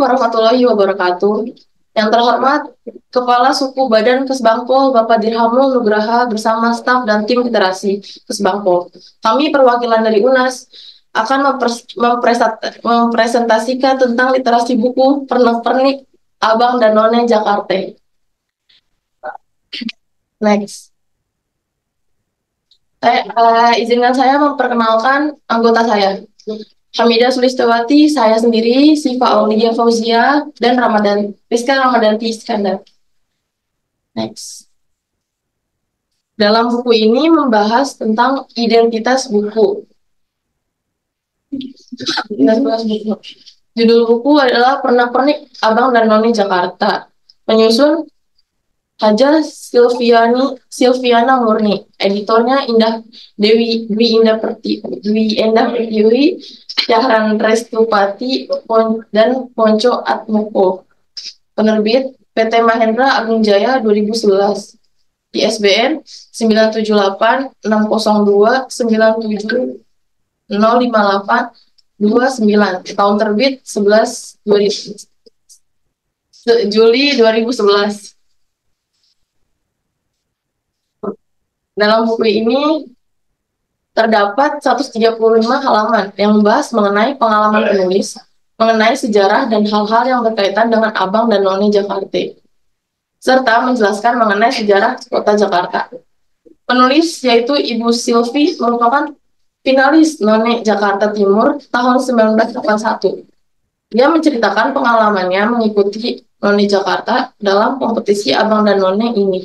warahmatullahi wabarakatuh. Yang terhormat, Kepala Suku Badan Kesbangpol Bapak Dirhamul Nugraha bersama staf dan tim literasi Kesbangpol. Kami perwakilan dari UNAS akan mempresentasikan tentang literasi buku Pernak-pernik Abang dan None Jakarta. Next. Izinkan saya memperkenalkan anggota saya. Hamidah Sulistewati, saya sendiri, Siva Aulia Fauzia, dan Rizka Ramadanti Iskandar. Next. Dalam buku ini membahas tentang identitas buku. Judul buku adalah Pernak-pernik Abang dan None Jakarta. Penyusun Haja Silviana Murni, editornya Dwi Indah Pertiwi, Syahran Restupati, dan Ponco Atmoko. Penerbit PT Mahendra Agung Jaya 2011. ISBN 978 602 97 058 29. Tahun terbit 11 Juli 2011. Dalam buku ini terdapat 135 halaman yang membahas mengenai pengalaman penulis, mengenai sejarah dan hal-hal yang berkaitan dengan Abang dan None Jakarta, serta menjelaskan mengenai sejarah kota Jakarta. Penulis yaitu Ibu Silvi merupakan finalis None Jakarta Timur tahun 1981. Dia menceritakan pengalamannya mengikuti None Jakarta dalam kompetisi Abang dan None ini.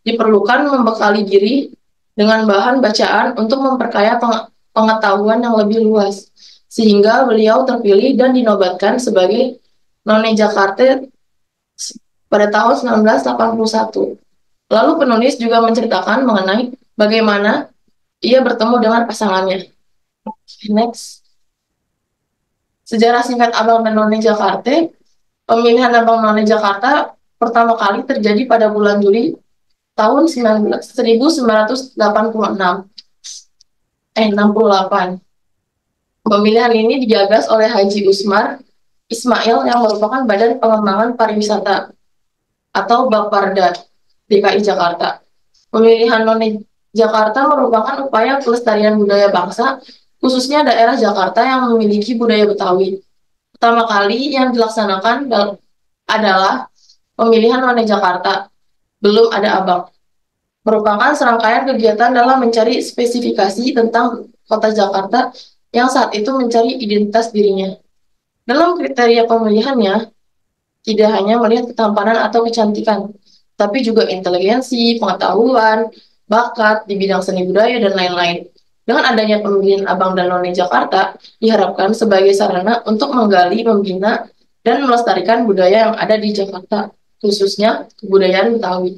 Diperlukan membekali diri dengan bahan bacaan untuk memperkaya pengetahuan yang lebih luas, sehingga beliau terpilih dan dinobatkan sebagai None Jakarta pada tahun 1981. Lalu penulis juga menceritakan mengenai bagaimana ia bertemu dengan pasangannya. Next. Sejarah singkat Abang dan None Jakarta. Pemilihan Abang None Jakarta pertama kali terjadi pada bulan Juli tahun 1968. Pemilihan ini digagas oleh Haji Usmar Ismail yang merupakan Badan Pengembangan Pariwisata atau Baparda DKI Jakarta. Pemilihan None Jakarta merupakan upaya pelestarian budaya bangsa, khususnya daerah Jakarta yang memiliki budaya Betawi. Pertama kali yang dilaksanakan adalah pemilihan None Jakarta. Belum ada Abang, merupakan serangkaian kegiatan dalam mencari spesifikasi tentang kota Jakarta yang saat itu mencari identitas dirinya. Dalam kriteria pemilihannya, tidak hanya melihat ketampanan atau kecantikan, tapi juga inteligensi, pengetahuan, bakat di bidang seni budaya, dan lain-lain. Dengan adanya pemilihan Abang dan None Jakarta, diharapkan sebagai sarana untuk menggali, membina, dan melestarikan budaya yang ada di Jakarta, khususnya kebudayaan Betawi.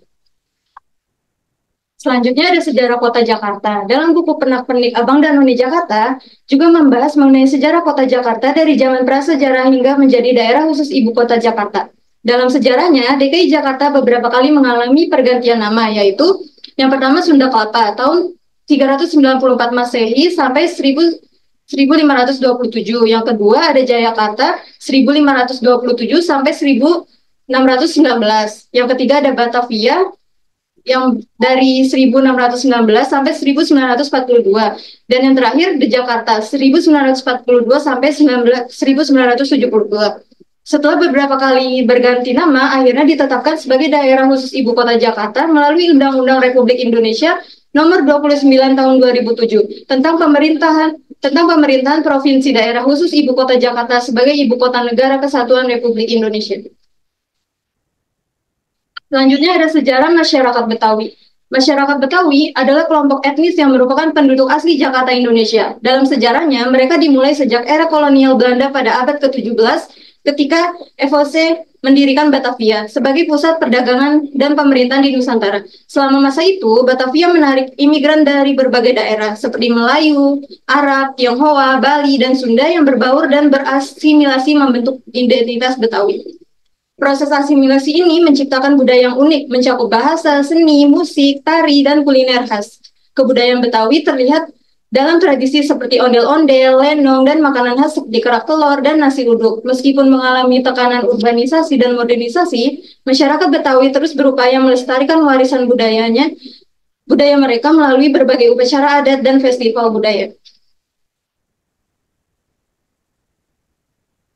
Selanjutnya ada sejarah kota Jakarta. Dalam buku Pernak-pernik Abang dan None Jakarta juga membahas mengenai sejarah kota Jakarta dari zaman prasejarah hingga menjadi daerah khusus ibu kota Jakarta. Dalam sejarahnya, DKI Jakarta beberapa kali mengalami pergantian nama, yaitu yang pertama Sunda Kelapa tahun 394 Masehi sampai 1527. Yang kedua ada Jayakarta 1527 sampai 1619. Yang ketiga ada Batavia yang dari 1619 sampai 1942, dan yang terakhir di Jakarta 1942 sampai 1972. Setelah beberapa kali berganti nama, akhirnya ditetapkan sebagai daerah khusus ibu kota Jakarta melalui Undang-Undang Republik Indonesia Nomor 29 Tahun 2007 tentang pemerintahan provinsi daerah khusus ibu kota Jakarta sebagai ibu kota negara kesatuan Republik Indonesia. Selanjutnya ada sejarah masyarakat Betawi. Masyarakat Betawi adalah kelompok etnis yang merupakan penduduk asli Jakarta, Indonesia. Dalam sejarahnya, mereka dimulai sejak era kolonial Belanda pada abad ke-17 ketika FOC mendirikan Batavia sebagai pusat perdagangan dan pemerintahan di Nusantara. Selama masa itu, Batavia menarik imigran dari berbagai daerah seperti Melayu, Arab, Tionghoa, Bali, dan Sunda yang berbaur dan berasimilasi membentuk identitas Betawi. Proses asimilasi ini menciptakan budaya yang unik, mencakup bahasa, seni, musik, tari, dan kuliner khas. Kebudayaan Betawi terlihat dalam tradisi seperti ondel-ondel, lenong, dan makanan khas seperti kerak telur dan nasi uduk. Meskipun mengalami tekanan urbanisasi dan modernisasi, masyarakat Betawi terus berupaya melestarikan warisan budaya mereka melalui berbagai upacara adat dan festival budaya.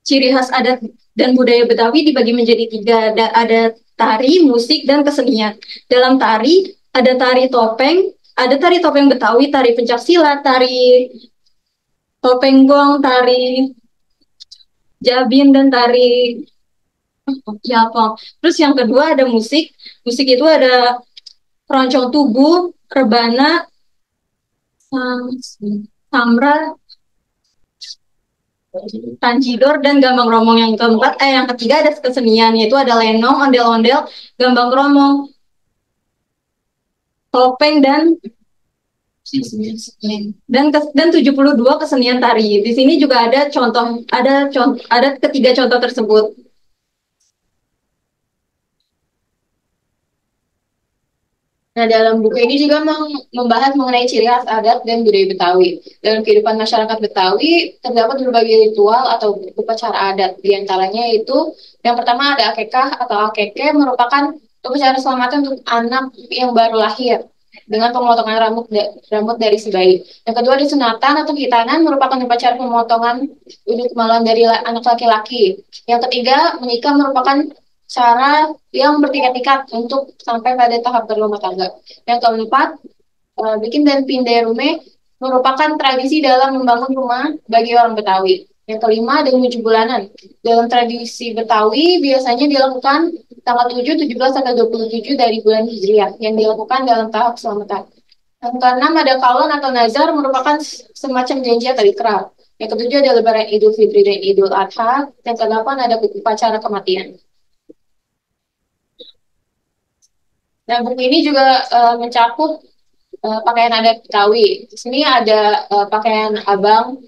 Ciri khas adat dan budaya Betawi dibagi menjadi tiga. Ada tari, musik, dan kesenian. Dalam tari, ada tari topeng Betawi, tari pencaksilat, tari topeng gong, tari jabin, dan tari Japang. Terus yang kedua ada musik. Musik itu ada keroncong tugu, rebana, samra, tanjidor, dan gambang kromong. Yang ketiga ada kesenian, yaitu ada lenong, ondel-ondel, gambang kromong, topeng, dan 72 kesenian tari. Di sini juga ada ketiga contoh tersebut. Nah, dalam buku ini juga membahas mengenai ciri khas adat dan budaya Betawi. Dalam kehidupan masyarakat Betawi, terdapat berbagai ritual atau upacara adat. Di antaranya yaitu, yang pertama ada akekah atau akeke, merupakan upacara selamatan untuk anak yang baru lahir dengan pemotongan rambut dari si bayi. Yang kedua ada sunatan atau hitanan, merupakan upacara pemotongan unit kemaluan dari anak laki-laki. Yang ketiga, menikah merupakan cara yang bertingkat-tingkat untuk sampai pada tahap berumah tangga. Yang keempat, bikin dan pindai rumah merupakan tradisi dalam membangun rumah bagi orang Betawi. Yang kelima, ada 7 bulanan. Dalam tradisi Betawi biasanya dilakukan tanggal 7, 17, sampai 27 dari bulan Hijriah yang dilakukan dalam tahap selamatan. Yang keenam, ada kalon atau nazar, merupakan semacam janji atau ikrar. Yang ketujuh, ada lebaran Idul Fitri dan Idul Adha. Yang kedelapan, ada upacara kematian. Nah, buku ini juga mencakup pakaian adat Betawi. Di sini ada pakaian abang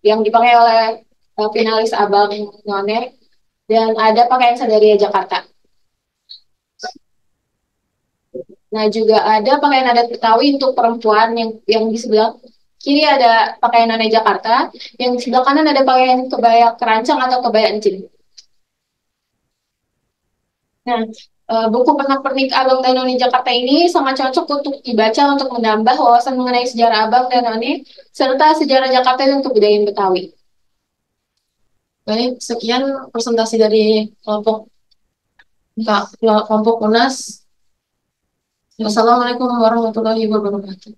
yang dipakai oleh finalis Abang None, dan ada pakaian Sadaria Jakarta. Nah, juga ada pakaian adat Betawi untuk perempuan yang di sebelah kiri ada pakaian None Jakarta, yang di sebelah kanan ada pakaian kebaya kerancang atau kebaya encim. Nah, buku Pernak-Pernik Abang dan None Jakarta ini sangat cocok untuk dibaca untuk menambah wawasan mengenai sejarah Abang dan None serta sejarah Jakarta dan kebudayaan Betawi. Baik, sekian presentasi dari kelompok UNAS. Wassalamualaikum warahmatullahi wabarakatuh.